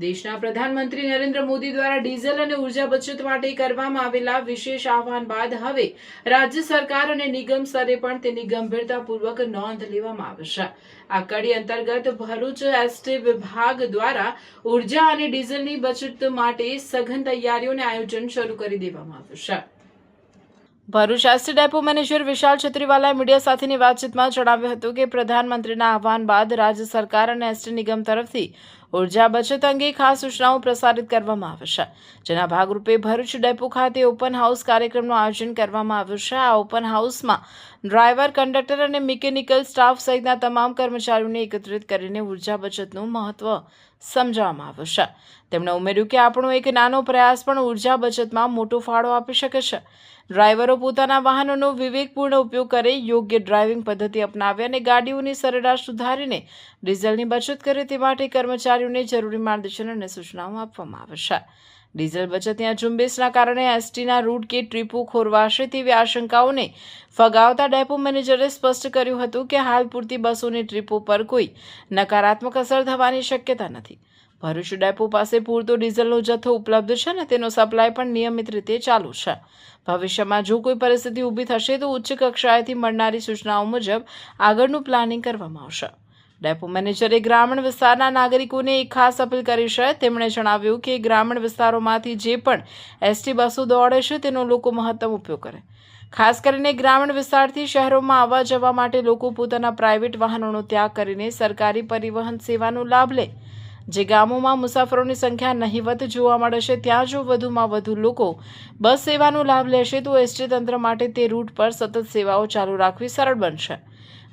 દેશના પ્રધાનમંત્રી નરેન્દ્ર મોદી દ્વારા ડીઝલ અને ઉર્જા બચત માટે કરવામાં આવેલા વિશેષ આહવાન બાદ હવે રાજ્ય સરકાર અને નિગમ સ્તરે પણ તેની ગંભીરતાપૂર્વક નોંધ લેવામાં આવશે। આ કડી અંતર્ગત ભરૂચ એસટી વિભાગ દ્વારા ઉર્જા અને ડીઝલની બચત માટે સઘન તૈયારીઓને આયોજન શરૂ કરી દેવામાં આવ્યું છે। ભરૂચ એસટી ડેપો મેનેજર વિશાલ છત્રીવાલાએ મીડિયા સાથેની વાતચીતમાં જણાવ્યું હતું કે પ્રધાનમંત્રીના આહવાન બાદ રાજ્ય સરકાર અને એસટી નિગમ તરફથી ઉર્જા બચત અંગે ખાસ સૂચનાઓ પ્રસારિત કરવામાં આવશે, જેના ભાગરૂપે ભરૂચ ડેપો ખાતે ઓપન હાઉસ કાર્યક્રમનું આયોજન કરવામાં આવ્યું છે। આ ઓપન હાઉસમાં ડ્રાઈવર, કંડક્ટર અને મિકેનિકલ સ્ટાફ સહિતના તમામ કર્મચારીઓને એકત્રિત કરીને ઉર્જા બચતનું મહત્વ સમજાવવામાં આવ્યું છે। તેમણે ઉમેર્યું કે આપણો એક નાનો પ્રયાસ પણ ઉર્જા બચતમાં મોટો ફાળો આપી શકે છે। ડ્રાઈવરો પોતાના વાહનોનો વિવેકપૂર્ણ ઉપયોગ કરે, યોગ્ય ડ્રાઇવિંગ પદ્ધતિ અપનાવે અને ગાડીઓની સરેરાશ સુધારીને ડીઝલની બચત કરે તે માટે કર્મચારીઓને જરૂરી માર્ગદર્શન અને સૂચનાઓ આપવામાં આવે છે। ડીઝલ બચતની આ ઝુંબેશના કારણે એસટીના રૂટ કે ટ્રીપો ખોરવાશે તેવી આશંકાઓને ફગાવતા ડેપો મેનેજરે સ્પષ્ટ કર્યું હતું કે હાલ પૂરતી બસોની ટ્રીપો પર કોઈ નકારાત્મક અસર થવાની શક્યતા નથી। ભરૂચ ડેપો પાસે પૂરતો ડીઝલનો જથ્થો ઉપલબ્ધ છે અને તેનો સપ્લાય પણ નિયમિત રીતે ચાલુ છે। ભવિષ્યમાં જો કોઈ પરિસ્થિતિ ઊભી થશે તો ઉચ્ચ કક્ષાએથી મળનારી સૂચનાઓ મુજબ આગળનું પ્લાનિંગ કરવામાં આવશે। ડેપો મેનેજરે ગ્રામીણ વિસ્તારના નાગરિકોને એક ખાસ અપીલ કરી છે। તેમણે જણાવ્યું કે ગ્રામીણ વિસ્તારોમાંથી જે પણ એસટી બસો દોડે છે તેનો લોકો મહત્તમ ઉપયોગ કરે। ખાસ કરીને ગ્રામીણ વિસ્તારથી શહેરોમાં આવવા જવા માટે લોકો પોતાના પ્રાઇવેટ વાહનોનો ત્યાગ કરીને સરકારી પરિવહન સેવાનો લાભ લે। જે ગામોમાં મુસાફરોની સંખ્યા નહિવત જોવા મળે છે ત્યાં જો વધુમાં વધુ લોકો બસ સેવાનો લાભ લેશે તો એસટી તંત્ર માટે તે રૂટ પર સતત સેવાઓ ચાલુ રાખવી સરળ બનશે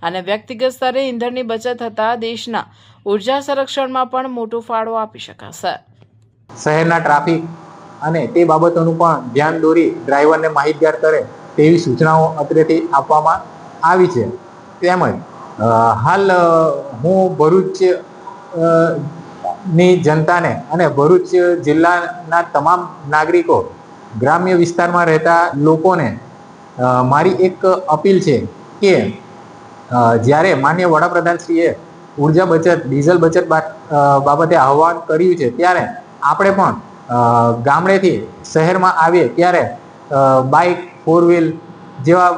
અને વ્યક્તિગત સ્તરે ઇંધણની બચત થતાં દેશના ઉર્જા સંરક્ષણમાં પણ મોટો ફાળો આપી શકાશે। શહેરના ટ્રાફિક અને તે બાબતોનું પણ ધ્યાન દોરી ડ્રાઈવરને માહિતગાર કરે તેવી સૂચનાઓ અત્રેથી આપવામાં આવી છે। તેમજ હાલ હું ભરૂચ ની જનતાને અને ભરૂચ જિલ્લાના તમામ નાગરિકો, ગ્રામ્ય વિસ્તારમાં રહેતા લોકોને મારી એક અપીલ છે કે જ્યારે માનનીય વડાપ્રધાનશ્રીએ ઉર્જા બચત, ડીઝલ બચત બાબતે આહવાન કર્યું છે ત્યારે આપણે પણ ગામડેથી શહેરમાં આવીએ ત્યારે બાઇક, 4 વ્હીલ જેવા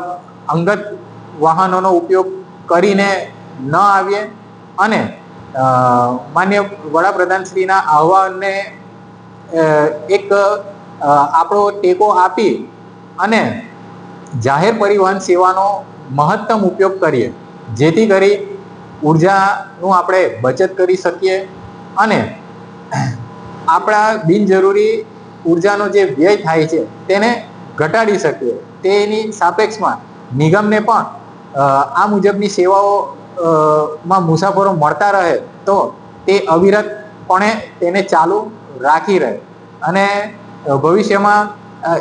અંગત વાહનોનો ઉપયોગ કરીને ન આવીએ અને માન્ય વડાપ્રધાનશ્રીના આહવાનને એક આપણો ટેકો આપી અને જાહેર પરિવહન સેવાનો મહત્તમ ઉપયોગ કરીએ, જેથી કરી ઉર્જાનું આપણે બચત કરી શકીએ અને આપણા બિનજરૂરી ઉર્જાનો જે વ્યય થાય છે તેને ઘટાડી શકીએ। તેની સાપેક્ષમાં નિગમને પણ આ મુજબની સેવાઓ માં મુસાફરો મળતા રહે તો તે અવિરતપણે તેને ચાલુ રાખી રહે અને ભવિષ્યમાં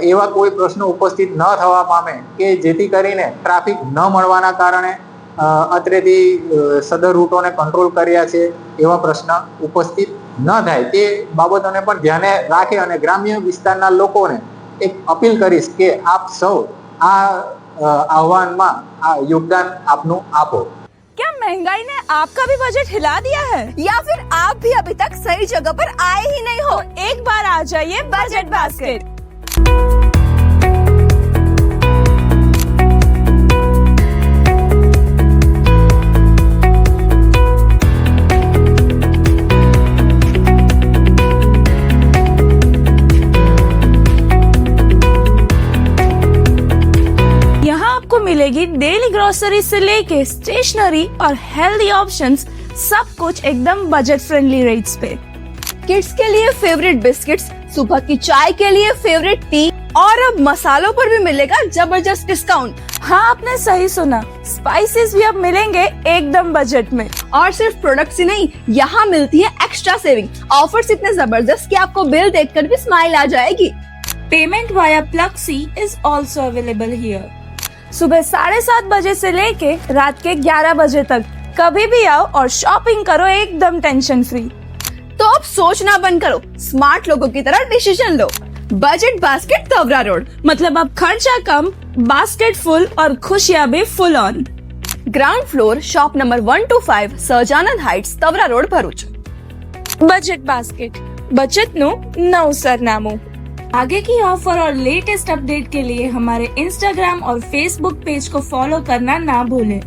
એવા કોઈ પ્રશ્નો ઉપસ્થિત ન થવા પામે કે જેથી કરીને ટ્રાફિક ન મળવાના કારણે અત્રેથી સદર રૂટોને કંટ્રોલ કર્યા છે એવા પ્રશ્ન ઉપસ્થિત ન થાય તે બાબતોને પણ ધ્યાને રાખે અને ગ્રામ્ય વિસ્તારના લોકોને એક અપીલ કરીશ કે આપ સૌ આ આહવાનમાં આ યોગદાન આપનું આપો। क्या महंगाई ने आपका भी बजट हिला दिया है या फिर आप भी अभी तक सही जगह पर आए ही नहीं हो? एक बार आ जाइए बजट बास्केट। आपको मिलेगी डेली ग्रोसरी से लेके स्टेशनरी और हेल्दी ऑप्शंस, सब कुछ एकदम बजट फ्रेंडली रेट्स पे। किड्स के लिए फेवरेट बिस्किट्स, सुबह की चाय के लिए फेवरेट टी और अब मसालों पर भी मिलेगा जबरदस्त डिस्काउंट। हाँ, आपने सही सुना, स्पाइसेस भी अब मिलेंगे एकदम बजट में। और सिर्फ प्रोडक्ट्स ही नहीं, यहाँ मिलती है एक्स्ट्रा सेविंग। ऑफर्स इतने जबरदस्त कि आपको बिल देखकर भी स्माइल आ जाएगी। Payment via Pluxee is also available here. सुबह 7:30 बजे से लेके रात के 11 बजे तक कभी भी आओ और शॉपिंग करो एकदम टेंशन फ्री। तो अब सोचना बंद करो, स्मार्ट लोगों की तरह डिसीजन लो। बजट बास्केट तवरा रोड, मतलब अब खर्चा कम, बास्केट फुल और खुशियां भी full on. Ground floor, shop number 125, Sahajanand heights, Tavra road, Bharuch. Budget basket, बचतનું नव सरनामું। आगे की ऑफर और लेटेस्ट अपडेट के लिए हमारे इंस्टाग्राम और फेसबुक पेज को फॉलो करना ना भूलें।